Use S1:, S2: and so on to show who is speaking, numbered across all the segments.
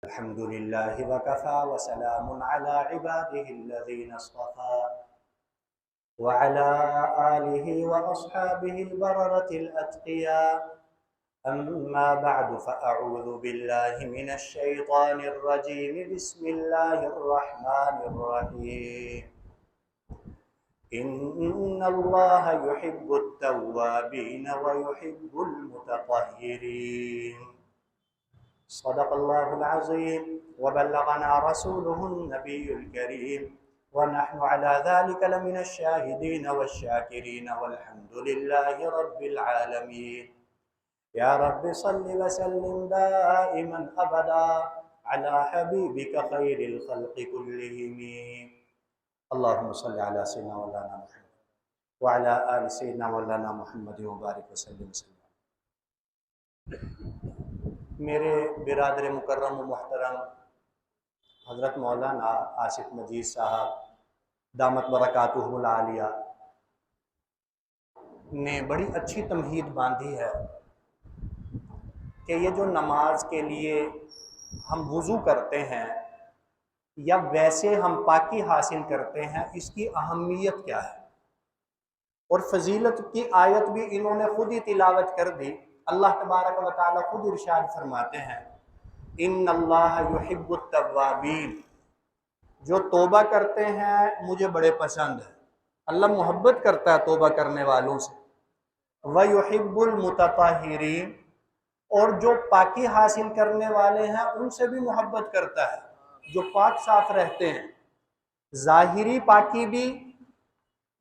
S1: الحمد لله وكفى وسلام على عباده الذين اصطفى وعلى آله وأصحابه البررة الأتقياء. أما بعد فأعوذ بالله من الشيطان الرجيم. بسم الله الرحمن الرحيم. إن الله يحب التوابين ويحب المتطهرين. صدق الله العظيم وبلغنا رسوله النبي الكريم ونحن على ذلك لمن الشاهدين والشاكرين والحمد لله رب العالمين. يا رب صل وسلم دائما أبدا على حبيبك خير الخلق كلهم. اللهم صل على سيدنا مولانا محمد وعلى آل سيدنا مولانا محمد وبارك وسلم. میرے برادر مکرم و محترم حضرت مولانا آصف مجید صاحب دامت برکاتہم العالیہ نے بڑی اچھی تمہید باندھی ہے کہ یہ جو نماز کے لیے ہم وضو کرتے ہیں یا ویسے ہم پاکی حاصل کرتے ہیں، اس کی اہمیت کیا ہے، اور فضیلت کی آیت بھی انہوں نے خود ہی تلاوت کر دی۔ اللہ تبارک و تعالیٰ خود ارشاد فرماتے ہیں ان اللہ یحب التوابین، جو توبہ کرتے ہیں مجھے بڑے پسند ہے، اللہ محبت کرتا ہے توبہ کرنے والوں سے۔ ویحب المتطہرین، اور جو پاکی حاصل کرنے والے ہیں ان سے بھی محبت کرتا ہے، جو پاک صاف رہتے ہیں، ظاہری پاکی بھی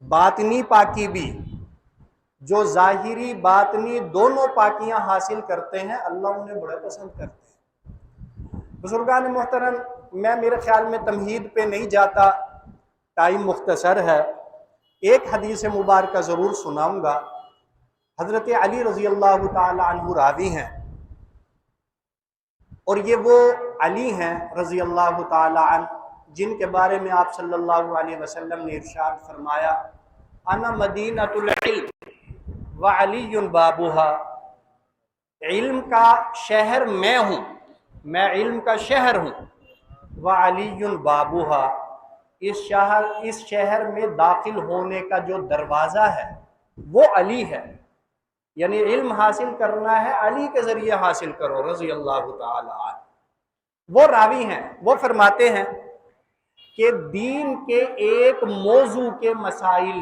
S1: باطنی پاکی بھی۔ جو ظاہری باطنی دونوں پاکیاں حاصل کرتے ہیں اللہ انہیں بڑے پسند کرتے ہیں۔ بزرگان محترم، میں میرے خیال میں تمہید پہ نہیں جاتا، ٹائم مختصر ہے، ایک حدیث مبارکہ ضرور سناؤں گا۔ حضرت علی رضی اللہ تعالی عنہ راوی ہیں، اور یہ وہ علی ہیں رضی اللہ تعالی عنہ جن کے بارے میں آپ صلی اللہ علیہ وسلم نے ارشاد فرمایا انا مدینۃ العلم وعلی بابھا، علم کا شہر میں ہوں، میں علم کا شہر ہوں، وعلی بابھا، اس شہر میں داخل ہونے کا جو دروازہ ہے وہ علی ہے، یعنی علم حاصل کرنا ہے علی کے ذریعے حاصل کرو رضی اللہ تعالی عنہ۔ وہ راوی ہیں، وہ فرماتے ہیں کہ دین کے ایک موضوع کے مسائل،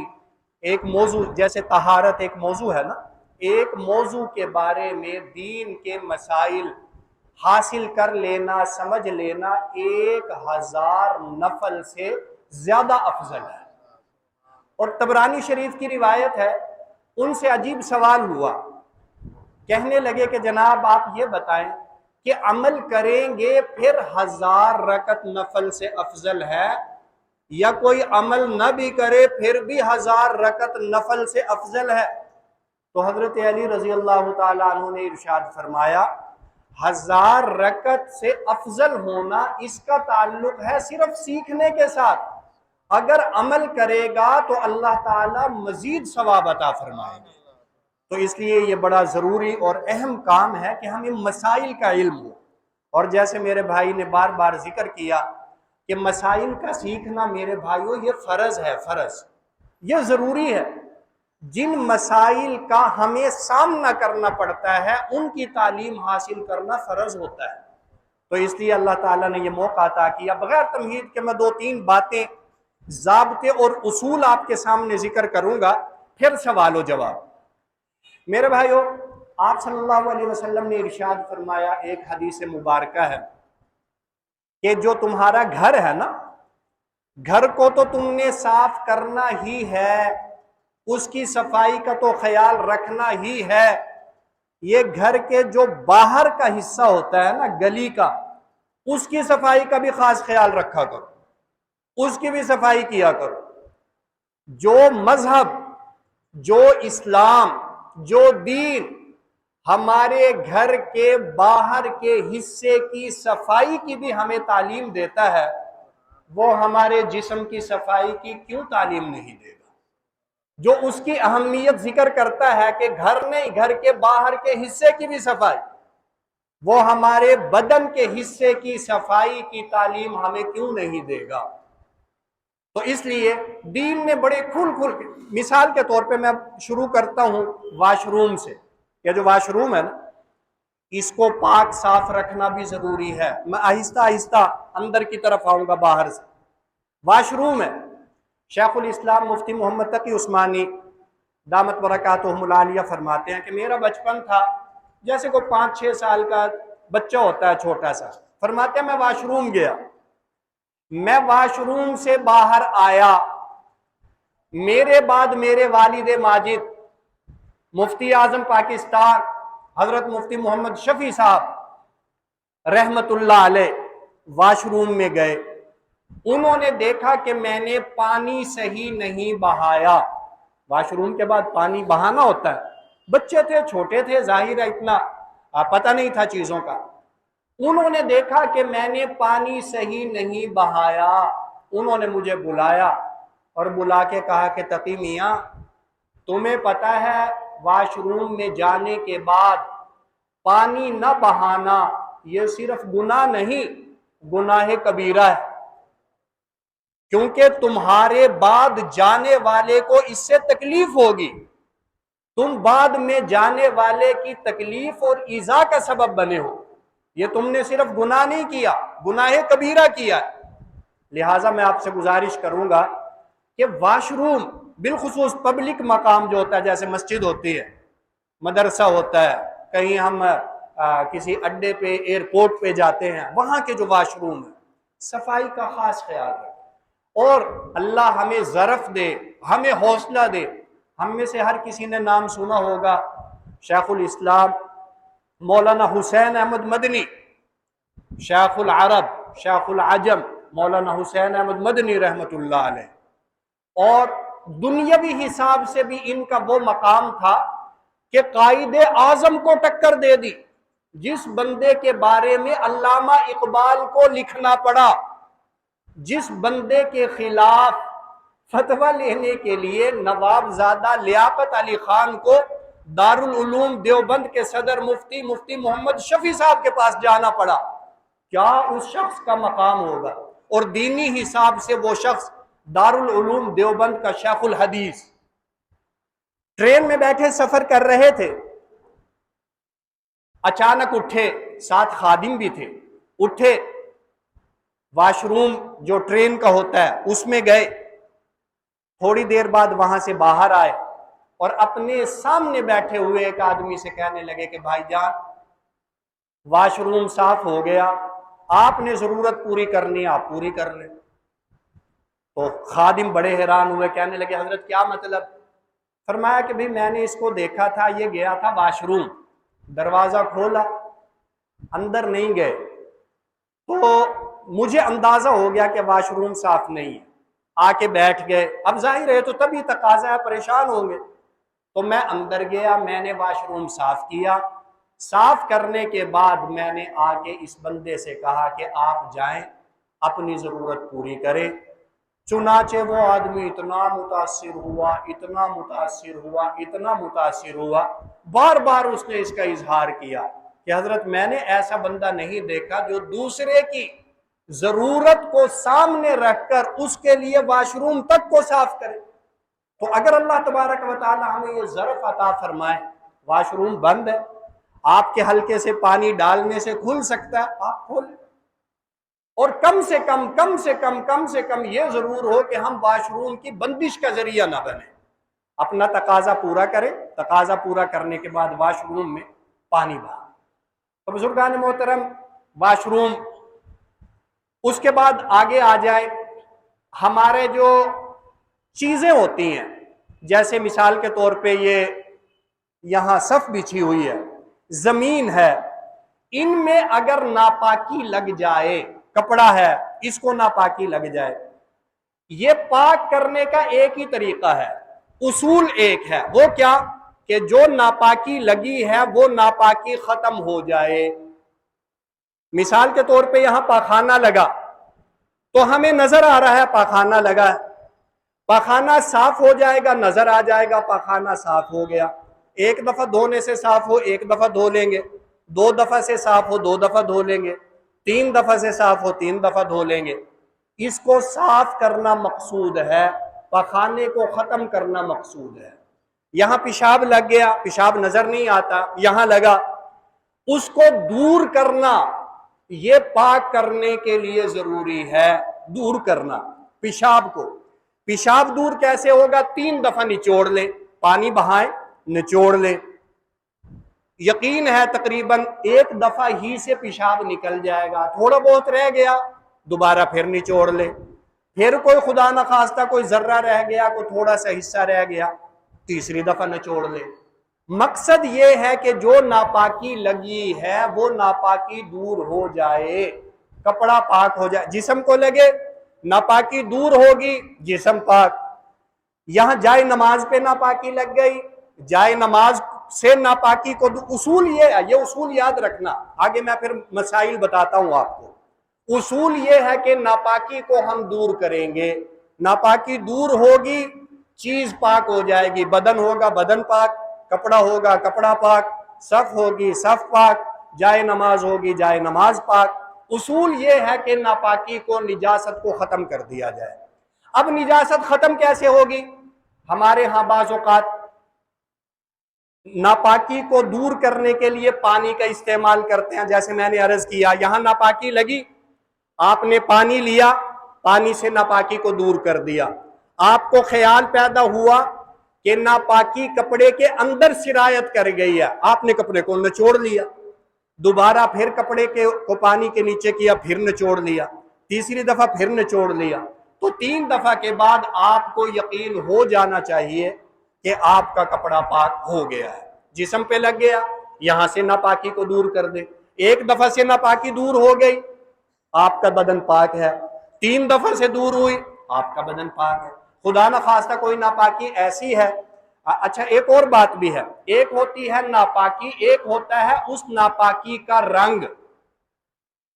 S1: ایک موضوع جیسے طہارت ایک موضوع ہے نا، ایک موضوع کے بارے میں دین کے مسائل حاصل کر لینا، سمجھ لینا 1000 نفل سے زیادہ افضل ہے۔ اور طبرانی شریف کی روایت ہے، ان سے عجیب سوال ہوا، کہنے لگے کہ جناب آپ یہ بتائیں کہ عمل کریں گے پھر 1000 رکعت نفل سے افضل ہے، یا کوئی عمل نہ بھی کرے پھر بھی 1000 رکعت نفل سے افضل ہے؟ تو حضرت علی رضی اللہ تعالیٰ عنہ نے ارشاد فرمایا 1000 رکعت سے افضل ہونا اس کا تعلق ہے صرف سیکھنے کے ساتھ، اگر عمل کرے گا تو اللہ تعالیٰ مزید ثواب عطا فرمائے گا۔ تو اس لیے یہ بڑا ضروری اور اہم کام ہے کہ ہمیں مسائل کا علم ہو، اور جیسے میرے بھائی نے بار بار ذکر کیا کہ مسائل کا سیکھنا میرے بھائیوں یہ فرض ہے، فرض یہ ضروری ہے۔ جن مسائل کا ہمیں سامنا کرنا پڑتا ہے ان کی تعلیم حاصل کرنا فرض ہوتا ہے۔ تو اس لیے اللہ تعالیٰ نے یہ موقع عطا کیا۔ بغیر تمہید کے میں 2-3 باتیں، ضابطے اور اصول آپ کے سامنے ذکر کروں گا، پھر سوال و جواب۔ میرے بھائیوں، آپ صلی اللہ علیہ وسلم نے ارشاد فرمایا، ایک حدیث مبارکہ ہے کہ جو تمہارا گھر ہے نا، گھر کو تو تم نے صاف کرنا ہی ہے، اس کی صفائی کا تو خیال رکھنا ہی ہے، یہ گھر کے جو باہر کا حصہ ہوتا ہے نا، گلی کا، اس کی صفائی کا بھی خاص خیال رکھا کرو، اس کی بھی صفائی کیا کرو۔ جو مذہب، جو اسلام، جو دین ہمارے گھر کے باہر کے حصے کی صفائی کی بھی ہمیں تعلیم دیتا ہے، وہ ہمارے جسم کی صفائی کی کیوں تعلیم نہیں دے گا؟ جو اس کی اہمیت ذکر کرتا ہے کہ گھر نہیں، گھر کے باہر کے حصے کی بھی صفائی۔ وہ ہمارے بدن کے حصے کی صفائی کی تعلیم ہمیں کیوں نہیں دے گا؟ تو اس لیے دین نے بڑے کھل کے، مثال کے طور پہ میں شروع کرتا ہوں واش روم سے. یہ جو واش روم ہے نا، اس کو پاک صاف رکھنا بھی ضروری ہے. میں آہستہ آہستہ اندر کی طرف آؤں گا باہر سے. واش روم ہے. شیخ الاسلام مفتی محمد تقی عثمانی دامت برکاتہم العالیہ فرماتے ہیں کہ میرا بچپن تھا جیسے کوئی 5-6 سال کا بچہ ہوتا ہے چھوٹا سا. فرماتے ہیں میں واش روم گیا، میں واش روم سے باہر آیا، میرے بعد میرے والد ماجد مفتی اعظم پاکستان حضرت مفتی محمد شفیع صاحب رحمت اللہ علیہ واش روم میں گئے. انہوں نے دیکھا کہ میں نے پانی صحیح نہیں بہایا. واش روم کے بعد پانی بہانا ہوتا ہے. بچے تھے، چھوٹے تھے، ظاہر ہے اتنا پتہ نہیں تھا چیزوں کا. انہوں نے دیکھا کہ میں نے پانی صحیح نہیں بہایا. انہوں نے مجھے بلایا اور بلا کے کہا کہ تقی میاں، تمہیں پتہ ہے واش روم میں جانے کے بعد پانی نہ بہانا یہ صرف گناہ نہیں، گناہ کبیرہ ہے، کیونکہ تمہارے بعد جانے والے کو اس سے تکلیف ہوگی. تم بعد میں جانے والے کی تکلیف اور ایذا کا سبب بنے ہو. یہ تم نے صرف گناہ نہیں کیا، گناہ کبیرہ کیا ہے. لہٰذا میں آپ سے گزارش کروں گا کہ واش روم بالخصوص پبلک مقام جو ہوتا ہے، جیسے مسجد ہوتی ہے، مدرسہ ہوتا ہے، کہیں ہم کسی اڈے پہ ایئرپورٹ پہ جاتے ہیں، وہاں کے جو واش روم ہے صفائی کا خاص خیال رکھیں. اور اللہ ہمیں ظرف دے، ہمیں حوصلہ دے. ہم میں سے ہر کسی نے نام سنا ہوگا شیخ الاسلام مولانا حسین احمد مدنی، شیخ العرب شیخ العجم مولانا حسین احمد مدنی رحمت اللہ علیہ. اور دنیاوی حساب سے بھی ان کا وہ مقام تھا کہ قائد اعظم کو ٹکر دے دی. جس بندے کے بارے میں علامہ اقبال کو لکھنا پڑا، جس بندے کے خلاف فتویٰ لینے کے لیے نواب زادہ لیاقت علی خان کو دارالعلوم دیوبند کے صدر مفتی محمد شفیع صاحب کے پاس جانا پڑا، کیا اس شخص کا مقام ہوگا؟ اور دینی حساب سے وہ شخص دارالعلوم دیوبند کا شیخ الحدیث. ٹرین میں بیٹھے سفر کر رہے تھے، اچانک اٹھے، ساتھ خادم بھی تھے، اٹھے واش روم جو ٹرین کا ہوتا ہے اس میں گئے. تھوڑی دیر بعد وہاں سے باہر آئے اور اپنے سامنے بیٹھے ہوئے ایک آدمی سے کہنے لگے کہ بھائی جان واش روم صاف ہو گیا، آپ نے ضرورت پوری کرنی آپ پوری کر لیں. تو خادم بڑے حیران ہوئے، کہنے لگے حضرت کیا مطلب؟ فرمایا کہ بھئی میں نے اس کو دیکھا تھا، یہ گیا تھا واش روم، دروازہ کھولا، اندر نہیں گئے، تو مجھے اندازہ ہو گیا کہ واش روم صاف نہیں ہے. آ کے بیٹھ گئے، اب ظاہر ہے تو تبھی تقاضا ہے، پریشان ہوں گے. تو میں اندر گیا، میں نے واش روم صاف کیا. صاف کرنے کے بعد میں نے آ کے اس بندے سے کہا کہ آپ جائیں اپنی ضرورت پوری کریں. چنانچہ وہ آدمی اتنا متاثر ہوا، اتنا متاثر ہوا، اتنا متاثر ہوا، بار بار اس نے اس کا اظہار کیا کہ حضرت میں نے ایسا بندہ نہیں دیکھا جو دوسرے کی ضرورت کو سامنے رکھ کر اس کے لیے واش روم تک کو صاف کرے. تو اگر اللہ تبارک و تعالی ہمیں یہ ظرف عطا فرمائے، واش روم بند ہے، آپ کے حلقے سے پانی ڈالنے سے کھل سکتا ہے، آپ کھولیں. اور کم سے کم یہ ضرور ہو کہ ہم واش روم کی بندش کا ذریعہ نہ بنیں. اپنا تقاضا پورا کریں، تقاضا پورا کرنے کے بعد واش روم میں پانی بہا. تو بزرگان محترم، واش روم، اس کے بعد آگے آ جائے ہمارے جو چیزیں ہوتی ہیں، جیسے مثال کے طور پہ یہ یہاں صف بچھی ہوئی ہے، زمین ہے، ان میں اگر ناپاکی لگ جائے، کپڑا ہے اس کو ناپاکی لگ جائے، یہ پاک کرنے کا ایک ہی طریقہ ہے، اصول ایک ہے، وہ کیا کہ جو ناپاکی لگی ہے وہ ناپاکی ختم ہو جائے. مثال کے طور پہ یہاں پاخانہ لگا تو ہمیں نظر آ رہا ہے پاخانہ لگا ہے، پاخانہ صاف ہو جائے گا، نظر آ جائے گا پاخانہ صاف ہو گیا. ایک دفعہ دھونے سے صاف ہو، ایک دفعہ دھو لیں گے، 2 دفعہ سے صاف ہو 2 دفعہ دھو لیں گے، 3 دفعہ سے صاف ہو 3 دفعہ دھو لیں گے۔ اس کو صاف کرنا مقصود ہے، پخانے کو ختم کرنا مقصود ہے۔ یہاں پیشاب لگ گیا، پیشاب نظر نہیں آتا، یہاں لگا، اس کو دور کرنا یہ پاک کرنے کے لیے ضروری ہے۔ دور کرنا پیشاب کو، پیشاب دور کیسے ہوگا؟ 3 دفعہ نچوڑ لیں، پانی بہائیں، نچوڑ لیں، یقین ہے تقریباً 1 دفعہ ہی سے پیشاب نکل جائے گا، تھوڑا بہت رہ گیا دوبارہ پھر نچوڑ لیں، پھر کوئی خدا نخواستہ کوئی ذرہ رہ گیا، کوئی تھوڑا سا حصہ رہ گیا، تیسری دفعہ نچوڑ لیں۔ مقصد یہ ہے کہ جو ناپاکی لگی ہے وہ ناپاکی دور ہو جائے، کپڑا پاک ہو جائے۔ جسم کو لگے ناپاکی دور ہوگی، جسم پاک۔ یہاں جائے نماز پہ ناپاکی لگ گئی، جائے نماز سے ناپاکی کو اصول یہ اصول یاد رکھنا، آگے میں پھر مسائل بتاتا ہوں آپ کو۔ اصول یہ ہے کہ ناپاکی کو ہم دور کریں گے، ناپاکی دور ہوگی چیز پاک ہو جائے گی، بدن ہوگا بدن پاک، کپڑا ہوگا کپڑا پاک، صف ہوگی صف پاک، جائے نماز ہوگی جائے نماز پاک۔ اصول یہ ہے کہ ناپاکی کو، نجاست کو ختم کر دیا جائے۔ اب نجاست ختم کیسے ہوگی؟ ہمارے ہاں بعض اوقات ناپاکی کو دور کرنے کے لیے پانی کا استعمال کرتے ہیں، جیسے میں نے عرض کیا یہاں ناپاکی لگی، آپ نے پانی لیا، پانی سے ناپاکی کو دور کر دیا، آپ کو خیال پیدا ہوا کہ ناپاکی کپڑے کے اندر سرایت کر گئی ہے، آپ نے کپڑے کو نچوڑ لیا، دوبارہ پھر کپڑے کو پانی کے نیچے کیا، پھر نچوڑ لیا، تیسری دفعہ پھر نچوڑ لیا، تو 3 دفعہ کے بعد آپ کو یقین ہو جانا چاہیے کہ آپ کا کپڑا پاک ہو گیا ہے۔ جسم پہ لگ گیا، یہاں سے ناپاکی کو دور کر دے، 1 دفعہ سے ناپاکی دور ہو گئی، آپ کا بدن پاک ہے، 3 دفعہ سے دور ہوئی، آپ کا بدن پاک ہے۔ خدا نخواستہ کوئی ناپاکی ایسی ہے، اچھا ایک اور بات بھی ہے، ایک ہوتی ہے ناپاکی، ایک ہوتا ہے اس ناپاکی کا رنگ۔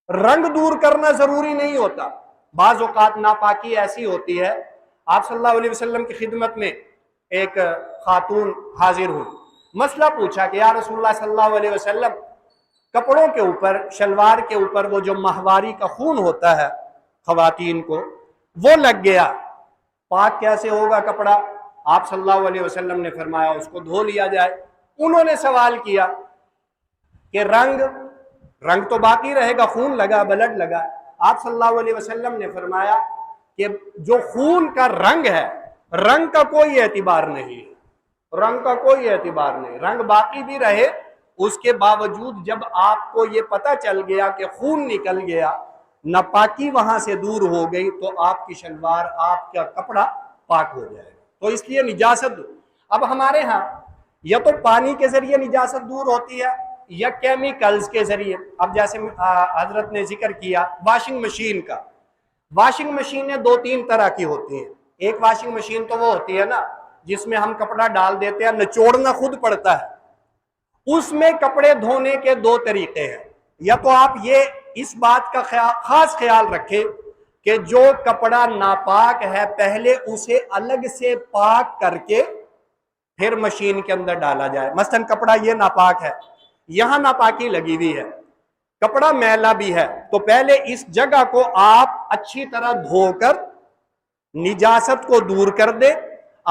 S1: رنگ دور کرنا ضروری نہیں ہوتا، بعض اوقات ناپاکی ایسی ہوتی ہے۔ آپ صلی اللہ علیہ وسلم کی خدمت میں ایک خاتون حاضر ہوئی، مسئلہ پوچھا کہ یا رسول اللہ صلی اللہ علیہ وسلم، کپڑوں کے اوپر، شلوار کے اوپر وہ جو ماہواری کا خون ہوتا ہے خواتین کو، وہ لگ گیا، پاک کیسے ہوگا کپڑا؟ آپ صلی اللہ علیہ وسلم نے فرمایا اس کو دھو لیا جائے۔ انہوں نے سوال کیا کہ رنگ تو باقی رہے گا، خون لگا، بلڈ لگا۔ آپ صلی اللہ علیہ وسلم نے فرمایا کہ جو خون کا رنگ ہے، رنگ کا کوئی اعتبار نہیں، رنگ کا کوئی اعتبار نہیں، رنگ باقی بھی رہے، اس کے باوجود جب آپ کو یہ پتہ چل گیا کہ خون نکل گیا، ناپاکی وہاں سے دور ہو گئی، تو آپ کی شلوار، آپ کا کپڑا پاک ہو جائے گا۔ تو اس لیے نجاست، اب ہمارے ہاں یا تو پانی کے ذریعے نجاست دور ہوتی ہے یا کیمیکلز کے ذریعے۔ اب جیسے حضرت نے ذکر کیا واشنگ مشین کا، واشنگ مشینیں 2-3 طرح کی ہوتی ہیں۔ ایک واشنگ مشین تو وہ ہوتی ہے نا جس میں ہم کپڑا ڈال دیتے ہیں، نچوڑنا خود پڑتا ہے۔ اس میں کپڑے دھونے کے 2 طریقے ہیں، یا تو آپ یہ اس بات کا خاص خیال رکھیں کہ جو کپڑا ناپاک ہے پہلے اسے الگ سے پاک کر کے پھر مشین کے اندر ڈالا جائے۔ مثلا کپڑا یہ ناپاک ہے، یہاں ناپاکی لگی ہوئی ہے، کپڑا میلا بھی ہے، تو پہلے اس جگہ کو آپ اچھی طرح دھو کر نجاست کو دور کر دے،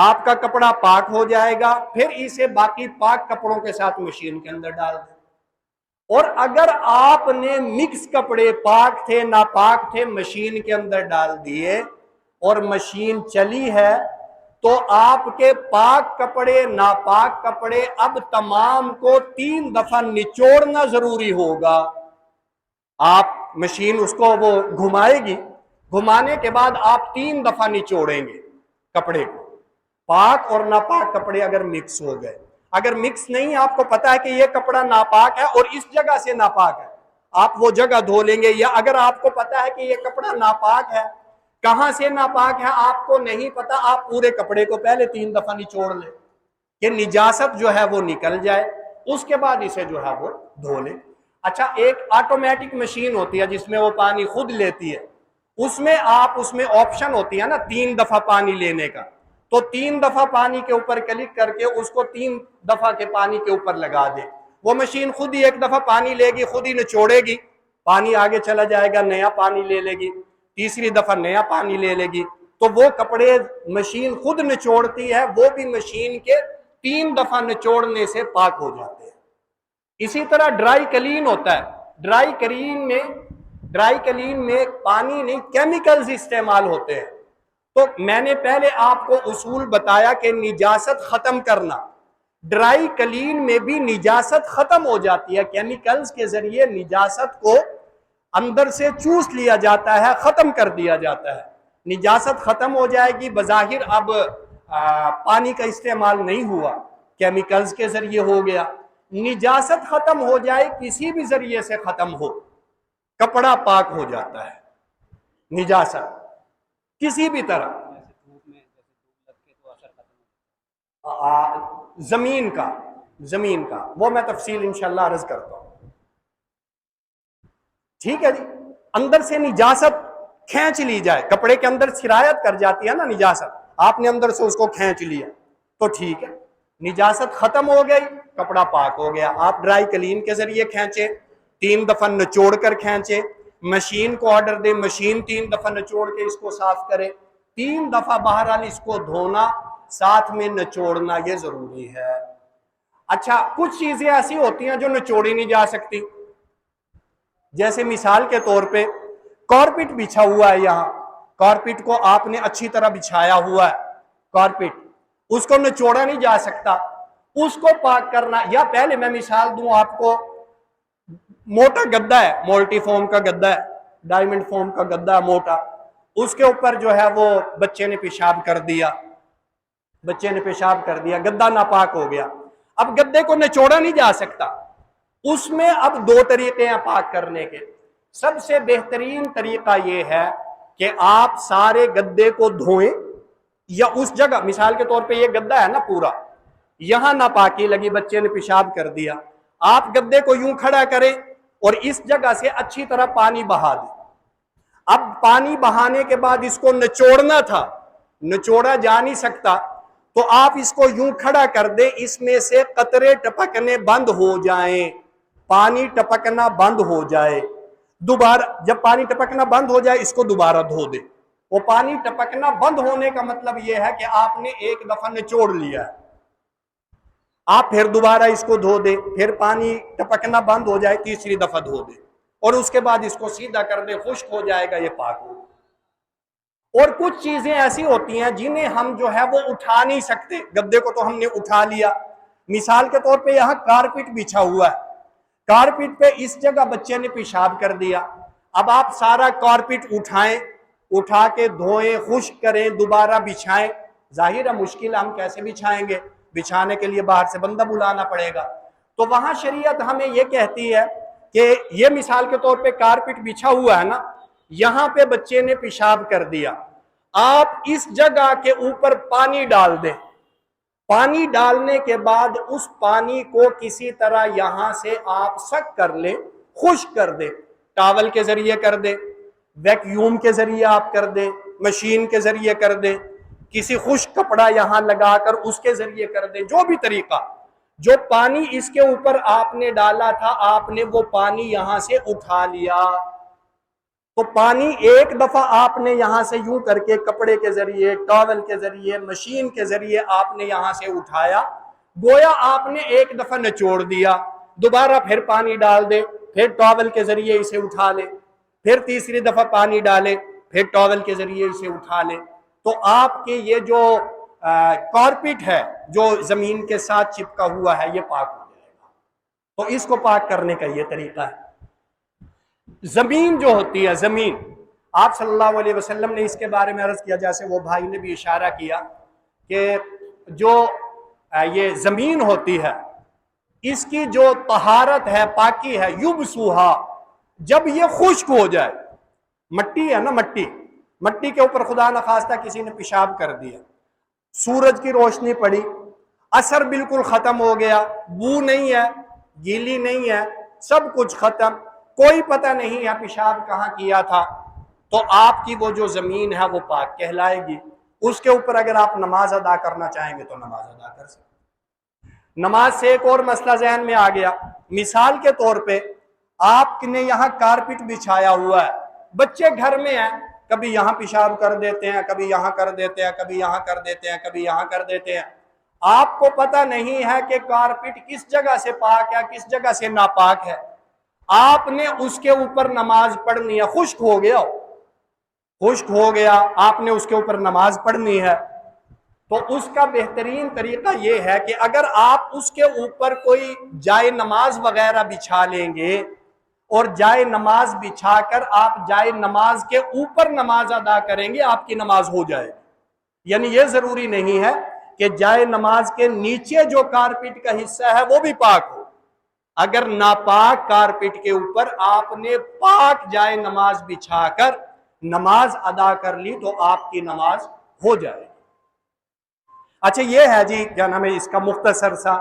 S1: آپ کا کپڑا پاک ہو جائے گا، پھر اسے باقی پاک کپڑوں کے ساتھ مشین کے اندر ڈال دیں۔ اور اگر آپ نے مکس کپڑے، پاک تھے ناپاک تھے، مشین کے اندر ڈال دیے اور مشین چلی ہے، تو آپ کے پاک کپڑے ناپاک کپڑے اب تمام کو 3 دفعہ نچوڑنا ضروری ہوگا۔ آپ مشین اس کو وہ گھمائے گی، گھمانے کے بعد آپ 3 دفعہ نچوڑیں گے کپڑے کو، پاک اور ناپاک کپڑے اگر مکس ہو گئے۔ اگر مکس نہیں، آپ کو پتا ہے کہ یہ کپڑا ناپاک ہے اور اس جگہ سے ناپاک ہے، آپ وہ جگہ دھو لیں گے۔ یا اگر آپ کو پتا ہے کہ یہ کپڑا ناپاک ہے، کہاں سے ناپاک ہے آپ کو نہیں پتا، آپ پورے کپڑے کو پہلے 3 دفعہ نچوڑ لیں کہ نجاست جو ہے وہ نکل جائے، اس کے بعد اسے جو ہے وہ دھو لیں۔ اچھا ایک آٹومیٹک مشین ہوتی ہے جس میں وہ پانی خود لیتی ہے، اس میں آپشن ہوتی ہے نا 3 دفعہ پانی لینے کا، تو 3 دفعہ پانی کے اوپر کلک کر کے اس کو 3 دفعہ کے پانی کے اوپر لگا دیں، وہ مشین خود ہی ایک دفعہ پانی لے گی، خود ہی نچوڑے گی، پانی آگے چلا جائے گا، نیا پانی لے لے گی، تیسری دفعہ نیا پانی لے لے گی، تو وہ کپڑے مشین خود نچوڑتی ہے، وہ بھی مشین کے 3 دفعہ نچوڑنے سے پاک ہو جاتے ہیں۔ اسی طرح ڈرائی کلین ہوتا ہے، ڈرائی کلین میں پانی نہیں، کیمیکلز استعمال ہوتے ہیں۔ تو میں نے پہلے آپ کو اصول بتایا کہ نجاست ختم کرنا، ڈرائی کلین میں بھی نجاست ختم ہو جاتی ہے، کیمیکلز کے ذریعے نجاست کو اندر سے چوس لیا جاتا ہے، ختم کر دیا جاتا ہے، نجاست ختم ہو جائے گی۔ بظاہر اب پانی کا استعمال نہیں ہوا، کیمیکلز کے ذریعے ہو گیا۔ نجاست ختم ہو جائے، کسی بھی ذریعے سے ختم ہو، کپڑا پاک ہو جاتا ہے، نجاست کسی بھی طرح۔ زمین کا وہ میں تفصیل انشاءاللہ عرض کرتا ہوں، ٹھیک ہے جی۔ اندر سے نجاست کھینچ لی جائے، کپڑے کے اندر سرایت کر جاتی ہے نا نجاست، آپ نے اندر سے اس کو کھینچ لیا تو ٹھیک ہے، نجاست ختم ہو گئی، کپڑا پاک ہو گیا۔ آپ ڈرائی کلین کے ذریعے کھینچے، 3 دفعہ نچوڑ کر کھینچے، مشین کو آرڈر دے، مشین 3 دفعہ نچوڑ کے اس کو صاف کرے، 3 دفعہ بہرحال اس کو دھونا، ساتھ میں نچوڑنا، یہ ضروری ہے۔ اچھا، کچھ چیزیں ایسی ہوتی ہیں جو نچوڑی نہیں جا سکتی، جیسے مثال کے طور پہ کارپیٹ بچھا ہوا ہے، یہاں کارپیٹ کو آپ نے اچھی طرح بچھایا ہوا ہے، کارپیٹ اس کو نچوڑا نہیں جا سکتا، اس کو پاک کرنا، یا پہلے میں مثال دوں آپ کو، موٹا گدا ہے، مولٹی فوم کا گدا ہے، ڈائمنڈ فوم کا گدا ہے موٹا، اس کے اوپر جو ہے وہ بچے نے پیشاب کر دیا، گدا ناپاک ہو گیا۔ اب گدے کو نچوڑا نہیں جا سکتا، اس میں اب 2 طریقے ہیں پاک کرنے کے۔ سب سے بہترین طریقہ یہ ہے کہ آپ سارے گدے کو دھوئیں، یا اس جگہ، مثال کے طور پہ یہ گدا ہے نا پورا، یہاں ناپاکی لگی، بچے نے پیشاب کر دیا، آپ گدے کو یوں کھڑا کریں اور اس جگہ سے اچھی طرح پانی بہا دیں۔ اب پانی بہانے کے بعد اس کو نچوڑنا تھا، نچوڑا جا نہیں سکتا، تو آپ اس کو یوں کھڑا کر دیں، اس میں سے قطرے ٹپکنے بند ہو جائیں، پانی ٹپکنا بند ہو جائے، دوبارہ جب پانی ٹپکنا بند ہو جائے اس کو دوبارہ دھو دیں۔ وہ پانی ٹپکنا بند ہونے کا مطلب یہ ہے کہ آپ نے ایک دفعہ نچوڑ لیا ہے، آپ پھر دوبارہ اس کو دھو دیں، پھر پانی ٹپکنا بند ہو جائے، تیسری دفعہ دھو دیں، اور اس کے بعد اس کو سیدھا کر دیں، خشک ہو جائے گا، یہ پاک ہو۔ اور کچھ چیزیں ایسی ہوتی ہیں جنہیں ہم جو ہے وہ اٹھا نہیں سکتے، گدے کو تو ہم نے اٹھا لیا، مثال کے طور پہ یہاں کارپیٹ بچھا ہوا ہے، کارپیٹ پہ اس جگہ بچے نے پیشاب کر دیا، اب آپ سارا کارپیٹ اٹھائیں، اٹھا کے دھوئیں، خشک کریں، دوبارہ بچھائیں، ظاہر ہے مشکل، ہم کیسے بچھائیں گے، بچھانے کے لیے باہر سے بندہ بلانا پڑے گا۔ تو وہاں شریعت ہمیں یہ کہتی ہے کہ یہ مثال کے طور پہ کارپیٹ بچھا ہوا ہے نا، یہاں پہ بچے نے پیشاب کر دیا، آپ اس جگہ کے اوپر پانی ڈال دیں، پانی ڈالنے کے بعد اس پانی کو کسی طرح یہاں سے آپ سک کر لیں، خشک کر دیں، ٹاول کے ذریعے کر دیں، ویکیوم کے ذریعے آپ کر دیں، مشین کے ذریعے کر دیں، کسی خشک کپڑا یہاں لگا کر اس کے ذریعے کر دیں، جو بھی طریقہ، جو پانی اس کے اوپر آپ نے ڈالا تھا، آپ نے وہ پانی یہاں سے اٹھا لیا، تو پانی ایک دفعہ آپ نے یہاں سے یوں کر کے کپڑے کے ذریعے، ٹاول کے ذریعے، مشین کے ذریعے آپ نے یہاں سے اٹھایا، گویا آپ نے ایک دفعہ نچوڑ دیا، دوبارہ پھر پانی ڈال دے، پھر ٹاول کے ذریعے اسے اٹھا لے، پھر تیسری دفعہ پانی ڈالے، پھر ٹاول کے ذریعے اسے اٹھا لے، تو آپ کے یہ جو کارپیٹ ہے جو زمین کے ساتھ چپکا ہوا ہے، یہ پاک ہو جائے گا۔ تو اس کو پاک کرنے کا یہ طریقہ ہے۔ زمین جو ہوتی ہے، زمین، آپ صلی اللہ علیہ وسلم نے اس کے بارے میں عرض کیا، جیسے وہ بھائی نے بھی اشارہ کیا کہ جو یہ زمین ہوتی ہے، اس کی جو طہارت ہے، پاکی ہے، یبسوہا، جب یہ خشک ہو جائے، مٹی ہے نا، مٹی کے اوپر خدا نخواستہ کسی نے پیشاب کر دیا، سورج کی روشنی پڑی، اثر بالکل ختم ہو گیا، بو نہیں ہے، گیلی نہیں ہے، سب کچھ ختم، کوئی پتہ نہیں ہے پیشاب کہاں کیا تھا، تو آپ کی وہ جو زمین ہے وہ پاک کہلائے گی، اس کے اوپر اگر آپ نماز ادا کرنا چاہیں گے تو نماز ادا کر سکتے۔ نماز سے ایک اور مسئلہ ذہن میں آ گیا، مثال کے طور پہ آپ نے یہاں کارپٹ بچھایا ہوا ہے، بچے گھر میں ہیں، کبھی یہاں پیشاب کر دیتے ہیں، کبھی یہاں کر دیتے ہیں، کبھی یہاں کر دیتے ہیں، کبھی یہاں کر دیتے ہیں، آپ کو پتہ نہیں ہے کہ کارپٹ کس جگہ سے پاک ہے کس جگہ سے ناپاک ہے، آپ نے اس کے اوپر نماز پڑھنی ہے، خشک ہو گیا آپ نے اس کے اوپر نماز پڑھنی ہے، تو اس کا بہترین طریقہ یہ ہے کہ اگر آپ اس کے اوپر کوئی جائے نماز وغیرہ بچھا لیں گے اور جائے نماز بچھا کر آپ جائے نماز کے اوپر نماز ادا کریں گے، آپ کی نماز ہو جائے گی۔ یعنی یہ ضروری نہیں ہے کہ جائے نماز کے نیچے جو کارپٹ کا حصہ ہے وہ بھی پاک ہو، اگر ناپاک کارپٹ کے اوپر آپ نے پاک جائے نماز بچھا کر نماز ادا کر لی تو آپ کی نماز ہو جائے گی۔ اچھا یہ ہے جی کیا نام ہے اس کا مختصر سا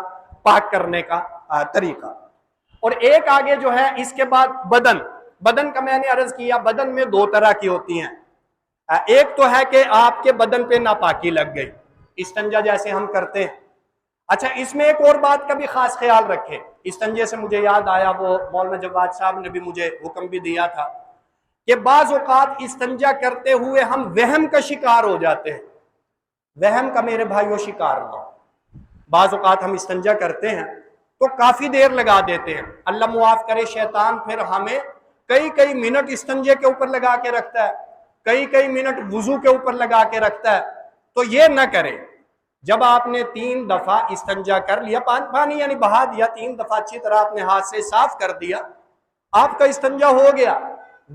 S1: پاک کرنے کا طریقہ۔ اور ایک آگے جو ہے اس کے بعد بدن کا میں نے عرض کیا بدن میں دو طرح کی ہوتی ہیں، ایک تو ہے کہ آپ کے بدن پہ ناپاکی لگ گئی، استنجا جیسے ہم کرتے ہیں۔ اچھا اس میں ایک اور بات کا بھی خاص خیال رکھے، استنجے سے مجھے یاد آیا، وہ مولانا جواد صاحب نے بھی مجھے حکم بھی دیا تھا کہ بعض اوقات استنجا کرتے ہوئے ہم وہم کا شکار ہو جاتے ہیں، وہم کا میرے بھائیوں شکار نہ ہو۔ بعض اوقات ہم استنجا کرتے ہیں تو کافی دیر لگا دیتے ہیں، اللہ معاف کرے شیطان پھر ہمیں کئی منٹ استنجے کے اوپر لگا کے رکھتا ہے، کئی منٹ وضو کے اوپر لگا کے رکھتا ہے، تو یہ نہ کرے۔ جب آپ نے 3 دفعہ استنجا کر لیا، پانی یعنی بہا دیا، 3 دفعہ اچھی طرح آپ نے ہاتھ سے صاف کر دیا، آپ کا استنجا ہو گیا،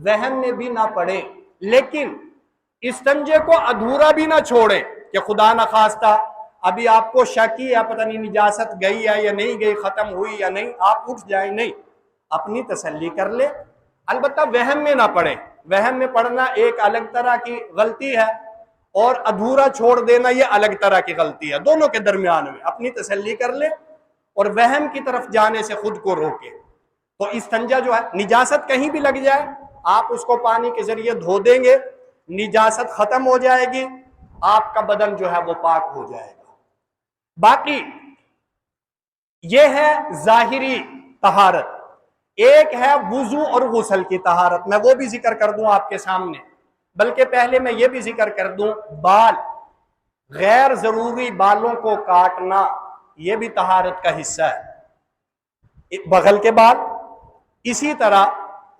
S1: وہم میں بھی نہ پڑے، لیکن استنجے کو ادھورا بھی نہ چھوڑے کہ خدا نہ خواستہ ابھی آپ کو شکی ہے پتہ نہیں نجاست گئی ہے یا نہیں گئی، ختم ہوئی یا نہیں، آپ اٹھ جائیں، نہیں، اپنی تسلی کر لے، البتہ وہم میں نہ پڑے۔ وہم میں پڑھنا ایک الگ طرح کی غلطی ہے اور ادھورا چھوڑ دینا یہ الگ طرح کی غلطی ہے، دونوں کے درمیان میں اپنی تسلی کر لے اور وہم کی طرف جانے سے خود کو روکے۔ تو استنجا جو ہے نجاست کہیں بھی لگ جائے آپ اس کو پانی کے ذریعے دھو دیں گے، نجاست ختم ہو جائے گی، آپ کا بدن جو ہے وہ پاک ہو جائے گا۔ باقی یہ ہے ظاہری طہارت، ایک ہے وضو اور غسل کی طہارت، میں وہ بھی ذکر کر دوں آپ کے سامنے، بلکہ پہلے میں یہ بھی ذکر کر دوں بال، غیر ضروری بالوں کو کاٹنا یہ بھی طہارت کا حصہ ہے، بغل کے بال، اسی طرح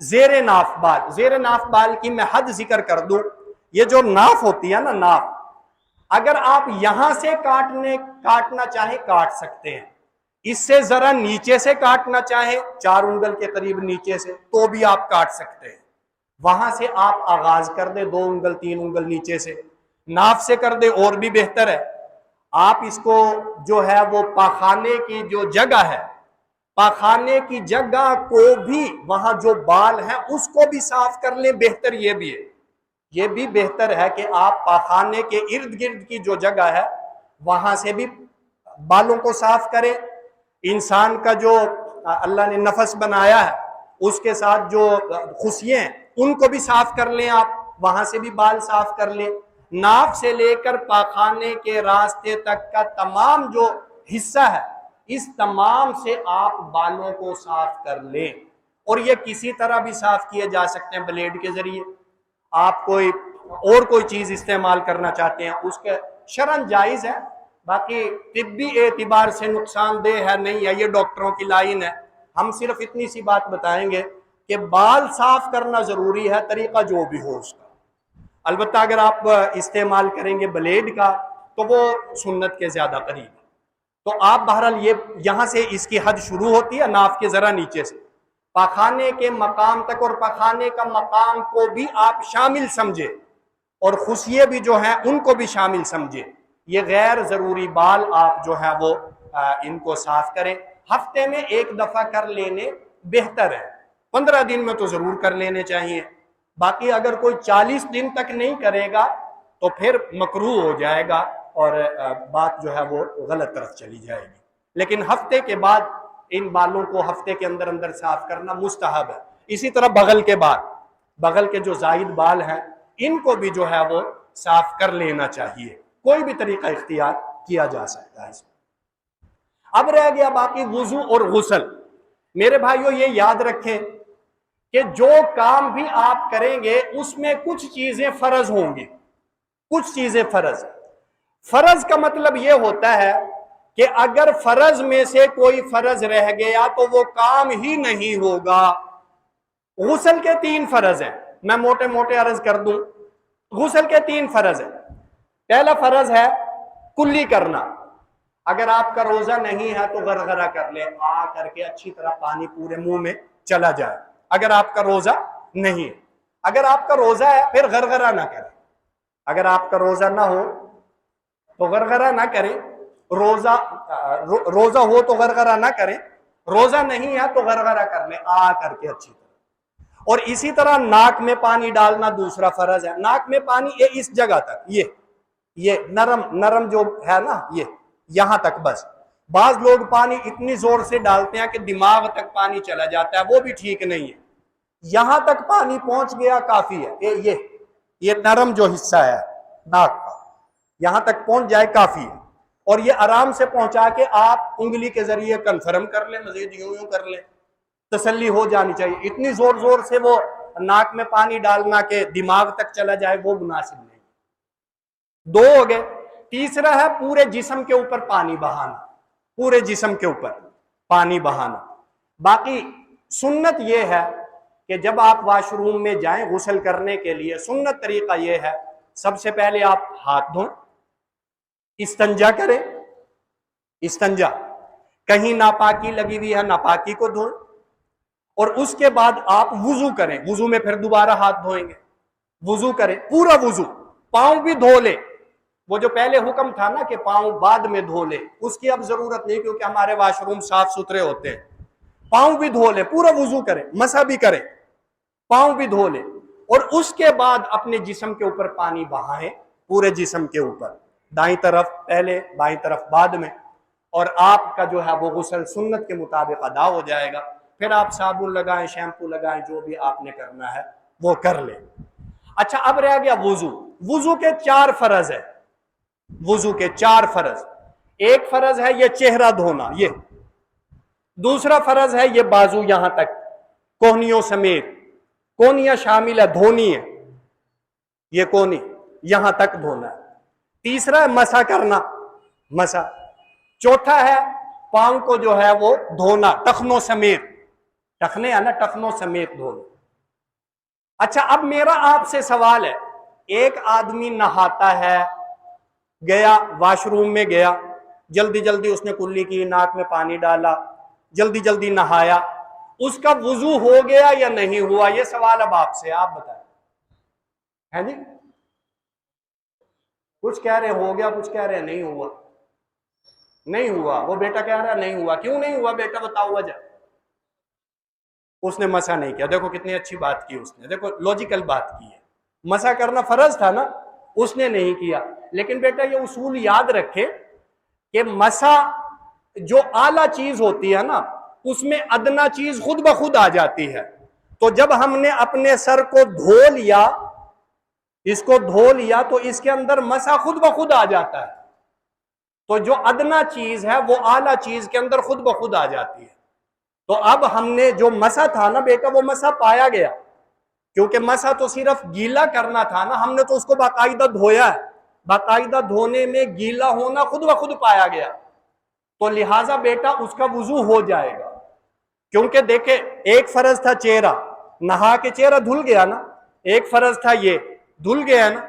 S1: زیر ناف بال۔ زیر ناف بال کی میں حد ذکر کر دوں، یہ جو ناف ہوتی ہے نا ناف، اگر آپ یہاں سے کاٹنا چاہیں کاٹ سکتے ہیں، اس سے ذرا نیچے سے کاٹنا چاہیں 4 انگل کے قریب نیچے سے تو بھی آپ کاٹ سکتے ہیں، وہاں سے آپ آغاز کر دیں 2 انگل 3 انگل نیچے سے، ناف سے کر دیں اور بھی بہتر ہے۔ آپ اس کو جو ہے وہ پاخانے کی جو جگہ ہے، پاخانے کی جگہ کو بھی وہاں جو بال ہیں اس کو بھی صاف کر لیں، بہتر یہ بھی ہے، یہ بھی بہتر ہے کہ آپ پاخانے کے ارد گرد کی جو جگہ ہے وہاں سے بھی بالوں کو صاف کریں۔ انسان کا جو اللہ نے نفس بنایا ہے اس کے ساتھ جو خصیے ہیں ان کو بھی صاف کر لیں، آپ وہاں سے بھی بال صاف کر لیں۔ ناف سے لے کر پاخانے کے راستے تک کا تمام جو حصہ ہے اس تمام سے آپ بالوں کو صاف کر لیں، اور یہ کسی طرح بھی صاف کیے جا سکتے ہیں، بلیڈ کے ذریعے، آپ کوئی چیز استعمال کرنا چاہتے ہیں اس کے شرعاً جائز ہے، باقی طبی اعتبار سے نقصان دہ ہے نہیں ہے، یہ ڈاکٹروں کی لائن ہے۔ ہم صرف اتنی سی بات بتائیں گے کہ بال صاف کرنا ضروری ہے، طریقہ جو بھی ہو اس کا، البتہ اگر آپ استعمال کریں گے بلیڈ کا تو وہ سنت کے زیادہ قریب ہے۔ تو آپ بہرحال یہاں سے اس کی حد شروع ہوتی ہے ناف کے ذرا نیچے سے، پاخانے کے مقام تک، اور پاخانے کا مقام کو بھی آپ شامل سمجھے اور خصیے بھی جو ہیں ان کو بھی شامل سمجھے۔ یہ غیر ضروری بال آپ جو ہے وہ ان کو صاف کریں، ہفتے میں 1 دفعہ کر لینے بہتر ہے، 15 دن میں تو ضرور کر لینے چاہیے، باقی اگر کوئی 40 دن تک نہیں کرے گا تو پھر مکروہ ہو جائے گا اور بات جو ہے وہ غلط طرف چلی جائے گی، لیکن ہفتے کے بعد ان بالوں کو ہفتے کے اندر صاف کرنا مستحب ہے۔ اسی طرح بغل کے جو زائد بال ہیں ان کو بھی جو ہے وہ صاف کر لینا چاہیے، کوئی بھی طریقہ اختیار کیا جا سکتا ہے اس میں۔ اب رہ گیا باقی وضو اور غسل. میرے بھائیوں یہ یاد رکھیں کہ جو کام بھی آپ کریں گے اس میں کچھ چیزیں فرض ہوں گی. کچھ چیزیں فرض کا مطلب یہ ہوتا ہے کہ اگر فرض میں سے کوئی فرض رہ گیا تو وہ کام ہی نہیں ہوگا. غسل کے 3 فرض ہیں, میں موٹے موٹے عرض کر دوں. غسل کے 3 فرض ہیں. پہلا فرض ہے کلی کرنا. اگر آپ کا روزہ نہیں ہے تو غرغرہ کر لیں, آ کر کے اچھی طرح پانی پورے منہ میں چلا جائے. اگر آپ کا روزہ نہیں ہے, اگر آپ کا روزہ ہے پھر غرغرہ نہ کریں. اگر آپ کا روزہ نہ ہو تو غرغرہ نہ کریں. روزہ ہو تو غرغرہ نہ کریں, روزہ نہیں ہے تو غرغرہ کر لیں آ کر کے اچھی طرح. اور اسی طرح ناک میں پانی ڈالنا دوسرا فرض ہے. ناک میں پانی یہ اس جگہ تک, یہ نرم جو ہے نا, یہ یہاں تک بس. بعض لوگ پانی اتنی زور سے ڈالتے ہیں کہ دماغ تک پانی چلا جاتا ہے, وہ بھی ٹھیک نہیں ہے. یہاں تک پانی پہنچ گیا کافی ہے. یہ نرم جو حصہ ہے ناک کا, یہاں تک پہنچ جائے کافی ہے. اور یہ آرام سے پہنچا کے آپ انگلی کے ذریعے کنفرم کر لیں, مزید یوں کر لیں, تسلی ہو جانی چاہیے. اتنی زور سے وہ ناک میں پانی ڈالنا کہ دماغ تک چلا جائے وہ مناسب نہیں. 2 ہو گئے. تیسرا ہے پورے جسم کے اوپر پانی بہانا. پورے جسم کے اوپر پانی بہانا. باقی سنت یہ ہے کہ جب آپ واش روم میں جائیں غسل کرنے کے لیے, سنت طریقہ یہ ہے سب سے پہلے آپ ہاتھ دھویں, استنجا کریں. استنجا, کہیں ناپاکی لگی ہوئی ہے ناپاکی کو دھویں. اور اس کے بعد آپ وضو کریں. وضو میں پھر دوبارہ ہاتھ دھوئیں گے. وضو کریں پورا وضو, پاؤں بھی دھو لے. وہ جو پہلے حکم تھا نا کہ پاؤں بعد میں دھو لے, اس کی اب ضرورت نہیں کیونکہ ہمارے واش روم صاف ستھرے ہوتے ہیں. پاؤں بھی دھو لے, پورا وضو کریں, مسح بھی کریں, پاؤں بھی دھو لے. اور اس کے بعد اپنے جسم کے اوپر پانی بہائیں, پورے جسم کے اوپر, دائیں طرف پہلے بائیں طرف بعد میں. اور آپ کا جو ہے وہ غسل سنت کے مطابق ادا ہو جائے گا. پھر آپ صابن لگائیں, شیمپو لگائیں, جو بھی آپ نے کرنا ہے وہ کر لیں. اچھا اب رہ گیا وضو. وضو کے 4 فرض ہے. وضو کے 4 فرض. ایک فرض ہے یہ چہرہ دھونا, یہ. دوسرا فرض ہے یہ بازو یہاں تک کوہنیوں سمیت, کونیاں شامل ہے, دھونی ہے, یہ کونی یہاں تک دھونا ہے. تیسرا ہے مسح کرنا, مسح. چوتھا ہے پاؤں کو جو ہے وہ دھونا ٹخنوں سمیت, ٹخنے ہے نا, ٹخنوں سمیت دھونا. اچھا اب میرا آپ سے سوال ہے, ایک آدمی نہاتا ہے, گیا واش روم میں گیا, جلدی جلدی اس نے کلی کی, ناک میں پانی ڈالا, جلدی جلدی نہایا, اس کا وضو ہو گیا یا نہیں ہوا؟ یہ سوال اب آپ سے, آپ بتائیں. ہے جی, کچھ کہہ رہے ہو گیا, کچھ کہہ رہے نہیں ہوا. نہیں ہوا. وہ بیٹا کہہ رہا نہیں ہوا. کیوں نہیں ہوا بیٹا, بتاؤ وجہ. اس نے مسح نہیں کیا. دیکھو کتنی اچھی بات کی اس نے, دیکھو لوجیکل بات کی ہے. مسح کرنا فرض تھا نا, اس نے نہیں کیا. لیکن بیٹا یہ اصول یاد رکھے کہ مسح جو اعلیٰ چیز ہوتی ہے نا, اس میں ادنا چیز خود بخود آ جاتی ہے. تو جب ہم نے اپنے سر کو دھو لیا, اس کو دھو لیا, تو اس کے اندر مسح خود بخود آ جاتا ہے. تو جو ادنا چیز ہے وہ اعلیٰ چیز کے اندر خود بخود آ جاتی ہے. تو اب ہم نے جو مسح تھا نا بیٹا, وہ مسح پایا گیا, کیونکہ مسح تو صرف گیلا کرنا تھا نا, ہم نے تو اس کو باقاعدہ دھویا ہے. باقاعدہ دھونے میں گیلا ہونا خود بخود پایا گیا, تو لہٰذا بیٹا اس کا وضو ہو جائے گا. کیونکہ دیکھیں ایک فرض تھا چہرہ, نہا کے چہرہ دھل گیا نا, ایک فرض تھا یہ دھل گیا نا,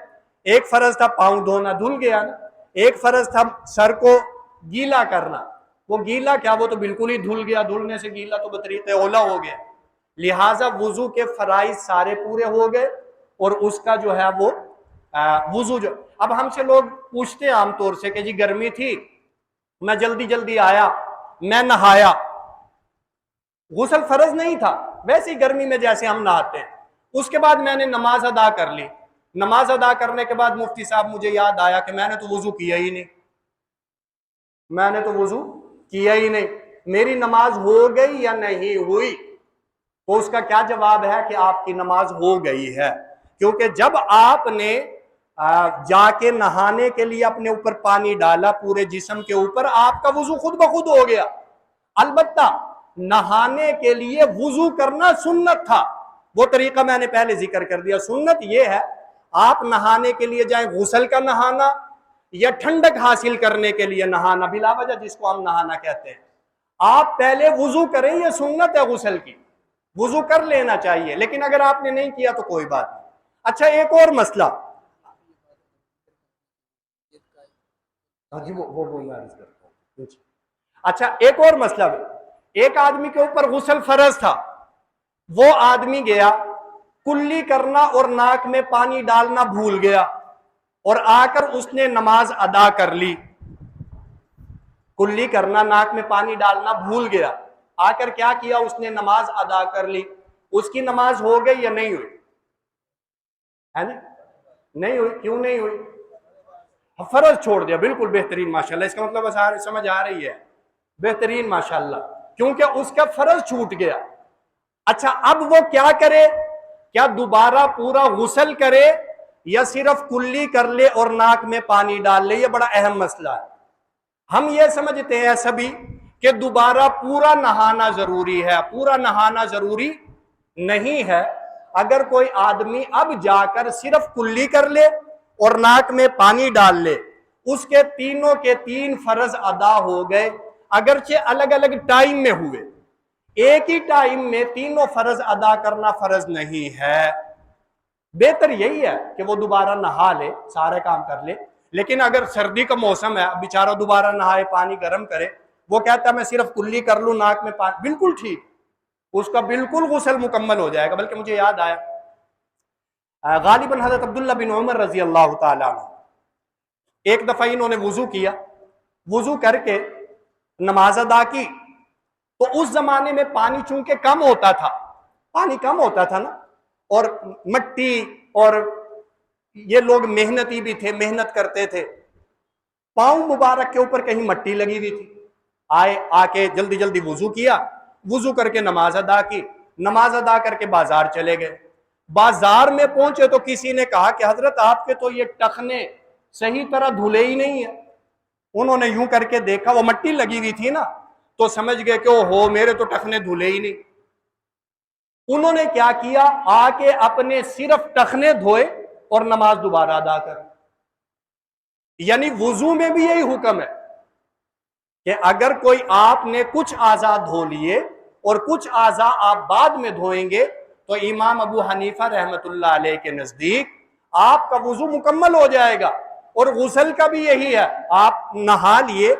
S1: ایک فرض تھا پاؤں دھونا دھل گیا نا, ایک فرض تھا سر کو گیلا کرنا, وہ گیلا کیا, وہ تو بالکل ہی دھل گیا. دھلنے سے گیلا تو بطریق اولا ہو گیا. لہٰذا وضو کے فرائض سارے پورے ہو گئے, اور اس کا جو ہے وہ وضو جو. اب ہم سے لوگ پوچھتے ہیں عام طور سے کہ جی گرمی تھی, میں جلدی جلدی آیا, میں نہایا, غسل فرض نہیں تھا, ویسے ہی گرمی میں جیسے ہم نہاتے ہیں. اس کے بعد میں نے نماز ادا کر لی. نماز ادا کرنے کے بعد مفتی صاحب مجھے یاد آیا کہ میں نے تو وضو کیا ہی نہیں, میں نے تو وضو کیا ہی نہیں, میری نماز ہو گئی یا نہیں ہوئی؟ تو اس کا کیا جواب ہے کہ آپ کی نماز ہو گئی ہے. کیونکہ جب آپ نے جا کے نہانے کے لیے اپنے اوپر پانی ڈالا پورے جسم کے اوپر، آپ کا وضو خود بخود ہو گیا۔ البتہ نہانے کے لیے وضو کرنا سنت تھا، وہ طریقہ میں نے پہلے ذکر کر دیا۔ سنت یہ ہے آپ نہانے کے لیے جائیں، غسل کا نہانا یا ٹھنڈک حاصل کرنے کے لیے نہانا بلا وجہ جس کو ہم نہانا کہتے ہیں، آپ پہلے وضو کریں، یہ سنت ہے غسل کی، وضو کر لینا چاہیے، لیکن اگر آپ نے نہیں کیا تو کوئی بات نہیں۔ اچھا ایک اور مسئلہ، اچھا ایک اور مسئلہ، ایک آدمی کے اوپر غسل فرض تھا، وہ آدمی گیا کلی کرنا اور ناک میں پانی ڈالنا بھول گیا، اور آ کر اس نے نماز ادا کر لی۔ کلی کرنا، ناک میں پانی ڈالنا بھول گیا، آ کر کیا کیا، اس نے نماز ادا کر لی۔ اس کی نماز ہو گئی یا نہیں ہوئی؟ ہے نا؟ نہیں ہوئی۔ کیوں نہیں ہوئی؟ فرض چھوڑ دیا، بالکل بہترین ماشاءاللہ، اس کا مطلب سمجھ آ رہی ہے، بہترین ماشاءاللہ، کیونکہ اس کا فرض چھوٹ گیا۔ اچھا اب وہ کیا کرے؟ کیا دوبارہ پورا غسل کرے یا صرف کلی کر لے اور ناک میں پانی ڈال لے؟ یہ بڑا اہم مسئلہ ہے۔ ہم یہ سمجھتے ہیں سبھی کہ دوبارہ پورا نہانا ضروری ہے، پورا نہانا ضروری نہیں ہے۔ اگر کوئی آدمی اب جا کر صرف کلی کر لے اور ناک میں پانی ڈال لے، اس کے تینوں کے تین فرض ادا ہو گئے، اگرچہ الگ الگ ٹائم میں ہوئے، ایک ہی ٹائم میں تینوں فرض ادا کرنا فرض نہیں ہے۔ بہتر یہی ہے کہ وہ دوبارہ نہا لے، سارے کام کر لے، لیکن اگر سردی کا موسم ہے، بیچارہ دوبارہ نہائے، پانی گرم کرے، وہ کہتا ہے میں صرف کلی کر لوں، ناک میں پانی، بالکل ٹھیک، اس کا بالکل غسل مکمل ہو جائے گا۔ بلکہ مجھے یاد آیا غالباً حضرت عبداللہ بن عمر رضی اللہ تعالیٰ عنہ، ایک دفعہ انہوں نے وضو کیا، وضو کر کے نماز ادا کی، تو اس زمانے میں پانی چونکہ کم ہوتا تھا، پانی کم ہوتا تھا نا، اور مٹی، اور یہ لوگ محنتی بھی تھے، محنت کرتے تھے، پاؤں مبارک کے اوپر کہیں مٹی لگی ہوئی تھی، آ کے جلدی جلدی وضو کیا، وضو کر کے نماز ادا کی، نماز ادا کر کے بازار چلے گئے۔ بازار میں پہنچے تو کسی نے کہا کہ حضرت آپ کے تو یہ ٹخنے صحیح طرح دھلے ہی نہیں ہیں۔ انہوں نے یوں کر کے دیکھا، وہ مٹی لگی ہوئی تھی نا، تو سمجھ گئے کہ اوہو میرے تو ٹخنے دھلے ہی نہیں۔ انہوں نے کیا کیا، آ کے اپنے صرف ٹخنے دھوئے اور نماز دوبارہ ادا کر۔ یعنی وضو میں بھی یہی حکم ہے کہ اگر کوئی آپ نے کچھ اعضاء دھو لیے اور کچھ اعضاء آپ بعد میں دھوئیں گے، تو امام ابو حنیفہ رحمت اللہ علیہ کے نزدیک آپ کا وضو مکمل ہو جائے گا۔ اور غسل کا بھی یہی ہے، آپ نہا لیے،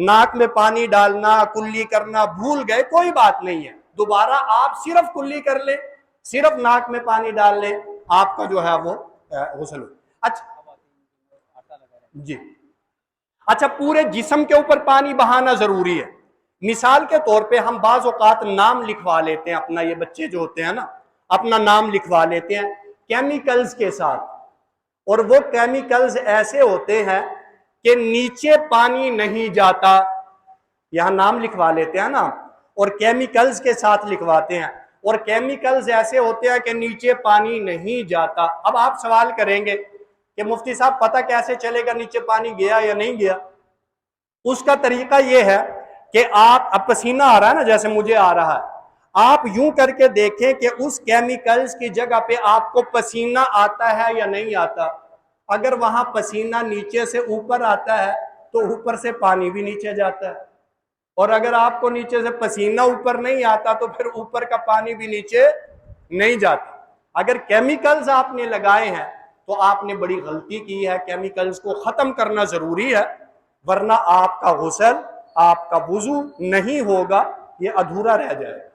S1: ناک میں پانی ڈالنا، کلی کرنا بھول گئے، کوئی بات نہیں ہے، دوبارہ آپ صرف کلی کر لیں، صرف ناک میں پانی ڈال لیں، آپ کا جو ہے وہ غسل ہو۔ اچھا جی، اچھا پورے جسم کے اوپر پانی بہانا ضروری ہے۔ مثال کے طور پہ ہم بعض اوقات نام لکھوا لیتے ہیں اپنا، یہ بچے جو ہوتے ہیں نا، اپنا نام لکھوا لیتے ہیں کیمیکلز کے ساتھ، اور وہ کیمیکلز ایسے ہوتے ہیں کہ نیچے پانی نہیں جاتا۔ یہاں نام لکھوا لیتے ہیں نا اور کیمیکلز کے ساتھ لکھواتے ہیں، اور کیمیکلز ایسے ہوتے ہیں کہ نیچے پانی نہیں جاتا۔ اب آپ سوال کریں گے کہ مفتی صاحب پتہ کیسے چلے گا نیچے پانی گیا یا نہیں گیا؟ اس کا طریقہ یہ ہے کہ آپ، اب پسینہ آ رہا ہے نا جیسے مجھے آ رہا ہے، آپ یوں کر کے دیکھیں کہ اس کیمیکلز کی جگہ پہ آپ کو پسینہ آتا ہے یا نہیں آتا۔ اگر وہاں پسینہ نیچے سے اوپر آتا ہے تو اوپر سے پانی بھی نیچے جاتا ہے، اور اگر آپ کو نیچے سے پسینہ اوپر نہیں آتا تو پھر اوپر کا پانی بھی نیچے نہیں جاتا۔ اگر کیمیکلز آپ نے لگائے ہیں تو آپ نے بڑی غلطی کی ہے، کیمیکلز کو ختم کرنا ضروری ہے، ورنہ آپ کا غسل، آپ کا وضو نہیں ہوگا، یہ ادھورا رہ جائے گا۔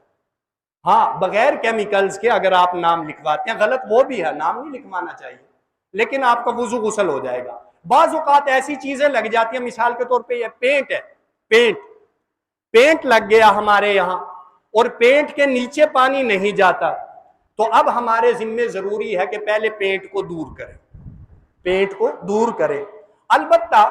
S1: ہاں بغیر کیمیکلز کے اگر آپ نام لکھواتے ہیں، غلط وہ بھی ہے، نام نہیں لکھوانا چاہیے، لیکن آپ کا وضو غسل ہو جائے گا۔ بعض اوقات ایسی چیزیں لگ جاتی ہیں، مثال کے طور پہ یہ پینٹ ہے، پینٹ لگ گیا ہمارے یہاں اور پینٹ کے نیچے پانی نہیں جاتا، تو اب ہمارے ذمہ ضروری ہے کہ پہلے پینٹ کو دور کریں، پینٹ کو دور کریں۔ البتہ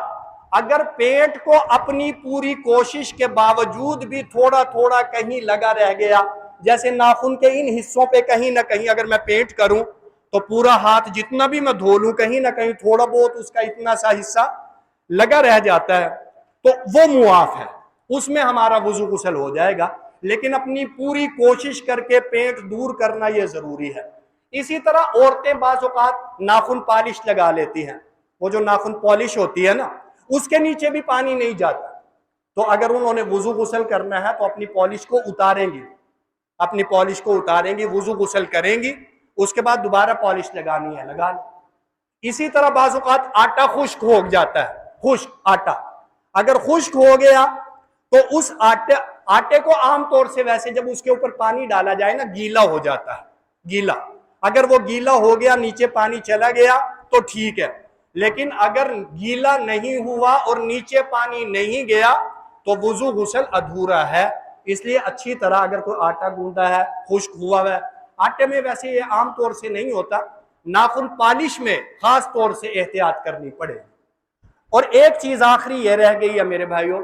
S1: اگر پینٹ کو اپنی پوری کوشش کے باوجود بھی تھوڑا تھوڑا کہیں لگا رہ گیا، جیسے ناخن کے ان حصوں پہ کہیں نہ کہیں اگر میں پینٹ کروں تو پورا ہاتھ جتنا بھی میں دھو لوں کہیں نہ کہیں تھوڑا بہت اس کا اتنا سا حصہ لگا رہ جاتا ہے، تو وہ معاف ہے، اس میں ہمارا وضو غسل ہو جائے گا، لیکن اپنی پوری کوشش کر کے پینٹ دور کرنا یہ ضروری ہے۔ اسی طرح عورتیں بعض اوقات ناخن پالش لگا لیتی ہیں، وہ جو ناخن پالش ہوتی ہے نا، اس کے نیچے بھی پانی نہیں جاتا، تو اگر انہوں نے وضو غسل کرنا ہے تو اپنی پالش کو اتاریں گی، اپنی پالش کو اتاریں گی، وضو غسل کریں گی، اس کے بعد دوبارہ پالش لگانی ہے لگا لیں۔ اسی طرح بعض اوقات آٹا خشک ہو جاتا ہے، خشک آٹا اگر خشک ہو گیا تو اس آٹے کو عام طور سے ویسے جب اس کے اوپر پانی ڈالا جائے نا گیلا ہو جاتا ہے، گیلا، اگر وہ گیلا ہو گیا نیچے پانی چلا گیا تو ٹھیک ہے، لیکن اگر گیلا نہیں ہوا اور نیچے پانی نہیں گیا تو وضو غسل ادھورا ہے۔ اس لیے اچھی طرح اگر کوئی آٹا گوندا ہے خشک ہوا ہے، آٹے میں ویسے یہ عام طور سے نہیں ہوتا، ناخن پالش میں خاص طور سے احتیاط کرنی پڑے۔ اور ایک چیز آخری یہ رہ گئی ہے میرے بھائیوں،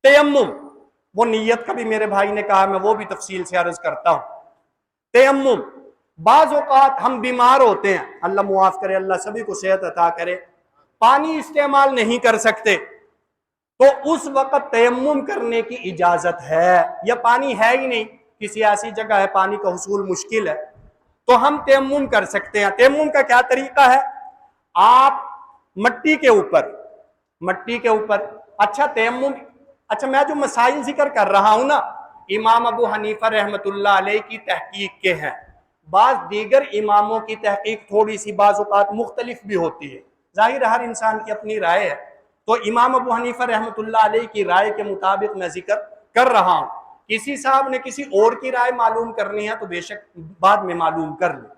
S1: تیمم، وہ نیت کا بھی میرے بھائی نے کہا، میں وہ بھی تفصیل سے عرض کرتا ہوں۔ تیمم، بعض اوقات ہم بیمار ہوتے ہیں، اللہ معاف کرے، اللہ سبھی کو صحت عطا کرے، پانی استعمال نہیں کر سکتے، تو اس وقت تیمم کرنے کی اجازت ہے، یا پانی ہے ہی نہیں، کسی ایسی جگہ ہے پانی کا حصول مشکل ہے، تو ہم تیمم کر سکتے ہیں۔ تیمم کا کیا طریقہ ہے؟ آپ مٹی کے اوپر، اچھا تیمم، اچھا میں جو مسائل ذکر کر رہا ہوں نا، امام ابو حنیفہ رحمۃ اللہ علیہ کی تحقیق کے ہیں، بعض دیگر اماموں کی تحقیق تھوڑی سی بعض اوقات مختلف بھی ہوتی ہے، ظاہر ہر انسان کی اپنی رائے ہے، تو امام ابو حنیفہ رحمۃ اللہ علیہ کی رائے کے مطابق میں ذکر کر رہا ہوں، کسی صاحب نے کسی اور کی رائے معلوم کرنی ہے تو بے شک بعد میں معلوم کر لیں۔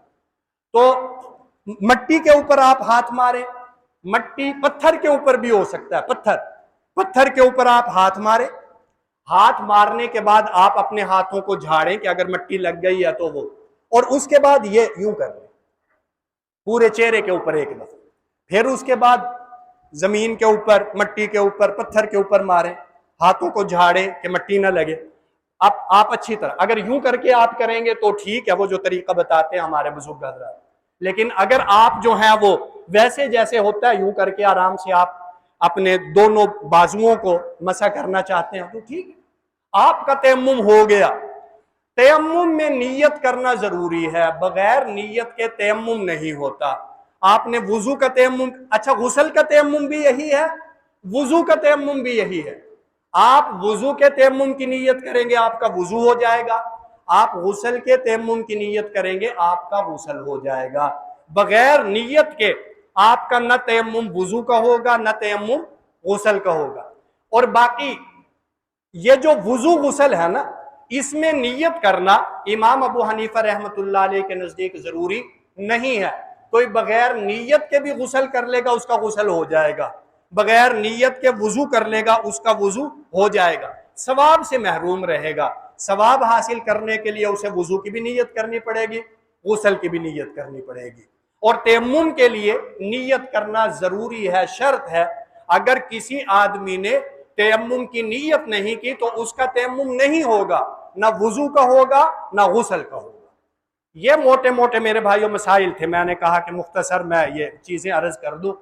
S1: تو مٹی کے اوپر آپ ہاتھ ماریں، مٹی، پتھر کے اوپر بھی ہو سکتا ہے، پتھر کے اوپر آپ ہاتھ ماریں، ہاتھ مارنے کے بعد آپ اپنے ہاتھوں کو جھاڑیں کہ اگر مٹی لگ گئی ہے تو وہ، اور اس کے بعد یہ یوں کر لیں پورے چہرے کے اوپر ایک دفعہ، پھر اس کے بعد زمین کے اوپر، مٹی کے اوپر، پتھر کے اوپر ماریں، ہاتھوں کو جھاڑیں کہ مٹی نہ لگے۔ اب آپ اچھی طرح اگر یوں کر کے آپ کریں گے تو ٹھیک ہے، وہ جو طریقہ بتاتے ہیں ہمارے بزرگ حضرات، لیکن اگر آپ جو ہیں وہ ویسے جیسے ہوتا ہے یوں کر کے آرام سے آپ اپنے دونوں بازوؤں کو مسح کرنا چاہتے ہیں تو ٹھیک ہے، آپ کا تیمم ہو گیا۔ تیمم میں نیت کرنا ضروری ہے، بغیر نیت کے تیمم نہیں ہوتا۔ آپ نے وضو کا تیمم، اچھا غسل کا تیمم بھی یہی ہے، وضو کا تیمم بھی یہی ہے، آپ وضو کے تیمم کی نیت کریں گے آپ کا وضو ہو جائے گا، آپ غسل کے تیمم کی نیت کریں گے آپ کا غسل ہو جائے گا، بغیر نیت کے آپ کا نہ تیمم وضو کا ہوگا نہ تیمم غسل کا ہوگا۔ اور باقی یہ جو وضو غسل ہے نا، اس میں نیت کرنا امام ابو حنیفہ رحمۃ اللہ علیہ کے نزدیک ضروری نہیں ہے، کوئی بغیر نیت کے بھی غسل کر لے گا اس کا غسل ہو جائے گا، بغیر نیت کے وضو کر لے گا اس کا وضو ہو جائے گا، ثواب سے محروم رہے گا۔ ثواب حاصل کرنے کے لیے اسے وضو کی بھی نیت کرنی پڑے گی، غسل کی بھی نیت کرنی پڑے گی، اور تیمم کے لیے نیت کرنا ضروری ہے، شرط ہے۔ اگر کسی آدمی نے تیمم کی نیت نہیں کی تو اس کا تیمم نہیں ہوگا، نہ وضو کا ہوگا نہ غسل کا ہوگا۔ یہ موٹے موٹے میرے بھائیوں مسائل تھے، میں نے کہا کہ مختصر میں یہ چیزیں عرض کر دوں۔